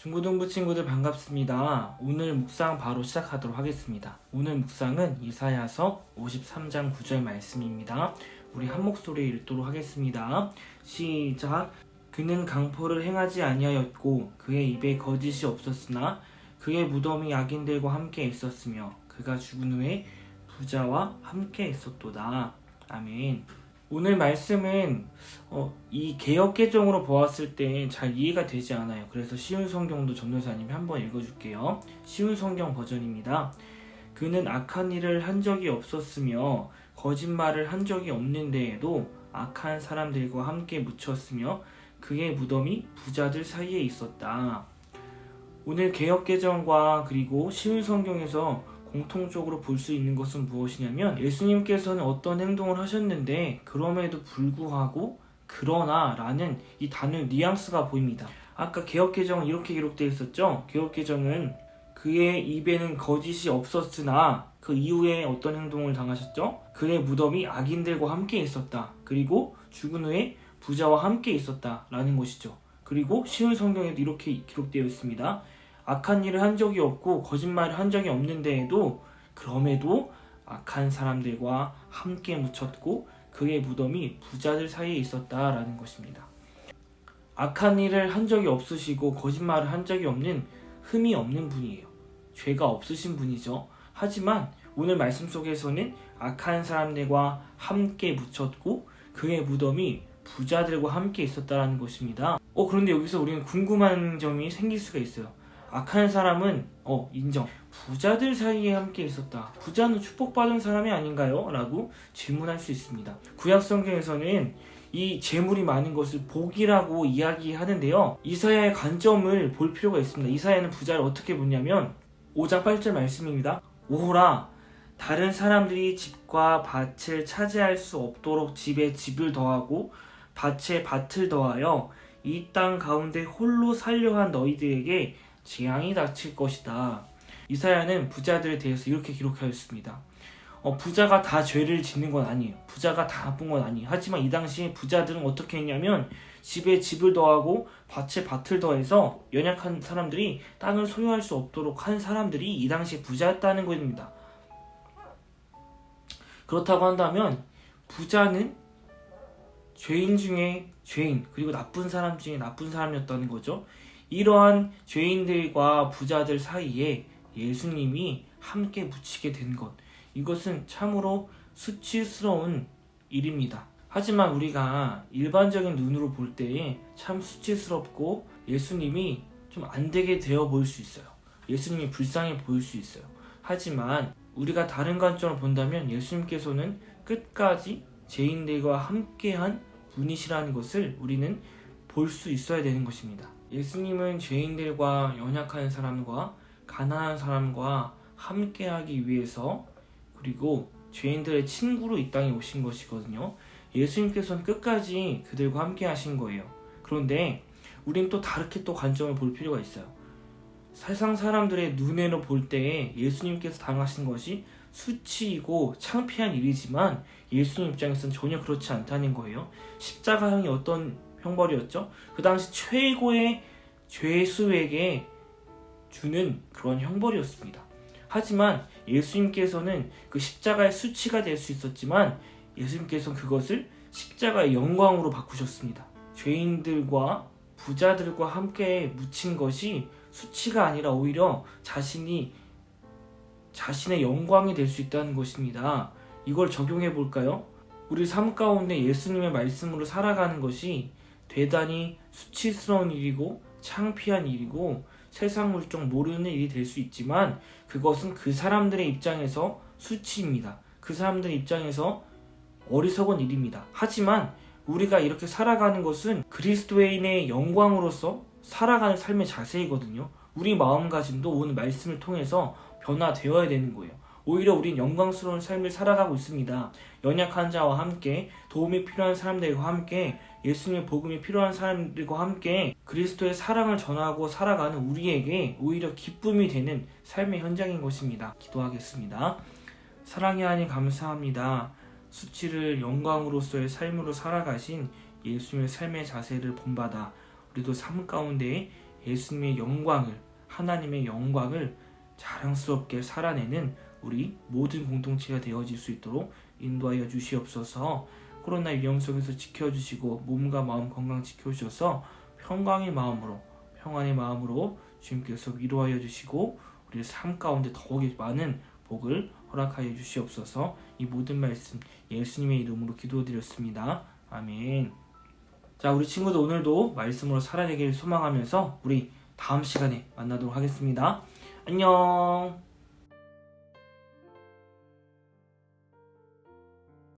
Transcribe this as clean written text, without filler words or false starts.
중고등부 친구들 반갑습니다. 오늘 묵상 바로 시작하도록 하겠습니다. 오늘 묵상은 이사야서 53장 9절 말씀입니다. 우리 한 목소리 읽도록 하겠습니다. 시작. 그는 강포를 행하지 아니하였고 그의 입에 거짓이 없었으나 그의 무덤이 악인들과 함께 있었으며 그가 죽은 후에 부자와 함께 있었도다. 아멘. 오늘 말씀은 이 개역개정으로 보았을 때 잘 이해가 되지 않아요. 그래서 쉬운 성경도 전도사님이 한번 읽어줄게요. 쉬운 성경 버전입니다. 그는 악한 일을 한 적이 없었으며 거짓말을 한 적이 없는데에도 악한 사람들과 함께 묻혔으며 그의 무덤이 부자들 사이에 있었다. 오늘 개역개정과 그리고 쉬운 성경에서 공통적으로 볼 수 있는 것은 무엇이냐면 예수님께서는 어떤 행동을 하셨는데 그럼에도 불구하고 그러나 라는 이 단어의 뉘앙스가 보입니다. 아까 개역개정은 이렇게 기록되어 있었죠. 개역개정은 그의 입에는 거짓이 없었으나 그 이후에 어떤 행동을 당하셨죠? 그의 무덤이 악인들과 함께 있었다. 그리고 죽은 후에 부자와 함께 있었다 라는 것이죠. 그리고 쉬운 성경에도 이렇게 기록되어 있습니다. 악한 일을 한 적이 없고 거짓말을 한 적이 없는데에도 그럼에도 악한 사람들과 함께 묻혔고 그의 무덤이 부자들 사이에 있었다라는 것입니다. 악한 일을 한 적이 없으시고 거짓말을 한 적이 없는 흠이 없는 분이에요. 죄가 없으신 분이죠. 하지만 오늘 말씀 속에서는 악한 사람들과 함께 묻혔고 그의 무덤이 부자들과 함께 있었다라는 것입니다. 그런데 여기서 우리는 궁금한 점이 생길 수가 있어요. 악한 사람은 인정. 부자들 사이에 함께 있었다. 부자는 축복받은 사람이 아닌가요? 라고 질문할 수 있습니다. 구약 성경에서는 이 재물이 많은 것을 복이라고 이야기하는데요. 이사야의 관점을 볼 필요가 있습니다. 이사야는 부자를 어떻게 보냐면 5장 8절 말씀입니다. 오호라 다른 사람들이 집과 밭을 차지할 수 없도록 집에 집을 더하고 밭에 밭을 더하여 이 땅 가운데 홀로 살려 한 너희들에게 재앙이 닥칠 것이다. 이사야는 부자들에 대해서 이렇게 기록하였습니다. 부자가 다 죄를 짓는 건 아니에요. 부자가 다 나쁜 건 아니에요. 하지만 이 당시에 부자들은 어떻게 했냐면 집에 집을 더하고 밭에 밭을 더해서 연약한 사람들이 땅을 소유할 수 없도록 한 사람들이 이 당시에 부자였다는 것입니다. 그렇다고 한다면 부자는 죄인 중에 죄인, 그리고 나쁜 사람 중에 나쁜 사람이었다는 거죠. 이러한 죄인들과 부자들 사이에 예수님이 함께 묻히게 된 것, 이것은 참으로 수치스러운 일입니다. 하지만 우리가 일반적인 눈으로 볼 때에 참 수치스럽고 예수님이 좀 안 되게 되어 보일 수 있어요. 예수님이 불쌍해 보일 수 있어요. 하지만 우리가 다른 관점으로 본다면 예수님께서는 끝까지 죄인들과 함께한 분이시라는 것을 우리는 볼 수 있어야 되는 것입니다. 예수님은 죄인들과 연약한 사람과 가난한 사람과 함께하기 위해서 그리고 죄인들의 친구로 이 땅에 오신 것이거든요. 예수님께서는 끝까지 그들과 함께 하신 거예요. 그런데 우린 또 다르게 또 관점을 볼 필요가 있어요. 세상 사람들의 눈으로 볼 때에 예수님께서 당하신 것이 수치이고 창피한 일이지만 예수님 입장에서는 전혀 그렇지 않다는 거예요. 십자가형이 어떤 형벌이었죠? 그 당시 최고의 죄수에게 주는 그런 형벌이었습니다. 하지만 예수님께서는 그 십자가의 수치가 될 수 있었지만 예수님께서는 그것을 십자가의 영광으로 바꾸셨습니다. 죄인들과 부자들과 함께 묻힌 것이 수치가 아니라 오히려 자신의 영광이 될 수 있다는 것입니다. 이걸 적용해 볼까요? 우리 삶 가운데 예수님의 말씀으로 살아가는 것이 대단히 수치스러운 일이고 창피한 일이고 세상 물정 모르는 일이 될 수 있지만 그것은 그 사람들의 입장에서 수치입니다. 그 사람들의 입장에서 어리석은 일입니다. 하지만 우리가 이렇게 살아가는 것은 그리스도인의 영광으로서 살아가는 삶의 자세이거든요. 우리 마음가짐도 오늘 말씀을 통해서 변화되어야 되는 거예요. 오히려 우린 영광스러운 삶을 살아가고 있습니다. 연약한 자와 함께, 도움이 필요한 사람들과 함께, 예수님의 복음이 필요한 사람들과 함께 그리스도의 사랑을 전하고 살아가는 우리에게 오히려 기쁨이 되는 삶의 현장인 것입니다. 기도하겠습니다. 사랑의 하나님 감사합니다. 수치를 영광으로서의 삶으로 살아가신 예수님의 삶의 자세를 본받아 우리도 삶 가운데 예수님의 영광을, 하나님의 영광을 자랑스럽게 살아내는 우리 모든 공동체가 되어질 수 있도록 인도하여 주시옵소서. 코로나 위험 속에서 지켜주시고 몸과 마음 건강 지켜주셔서 평강의 마음으로 주님께서 위로하여 주시고 우리의 삶 가운데 더욱이 많은 복을 허락하여 주시옵소서. 이 모든 말씀 예수님의 이름으로 기도드렸습니다. 아멘. 자, 우리 친구들 오늘도 말씀으로 살아내기를 소망하면서 우리 다음 시간에 만나도록 하겠습니다. 안녕.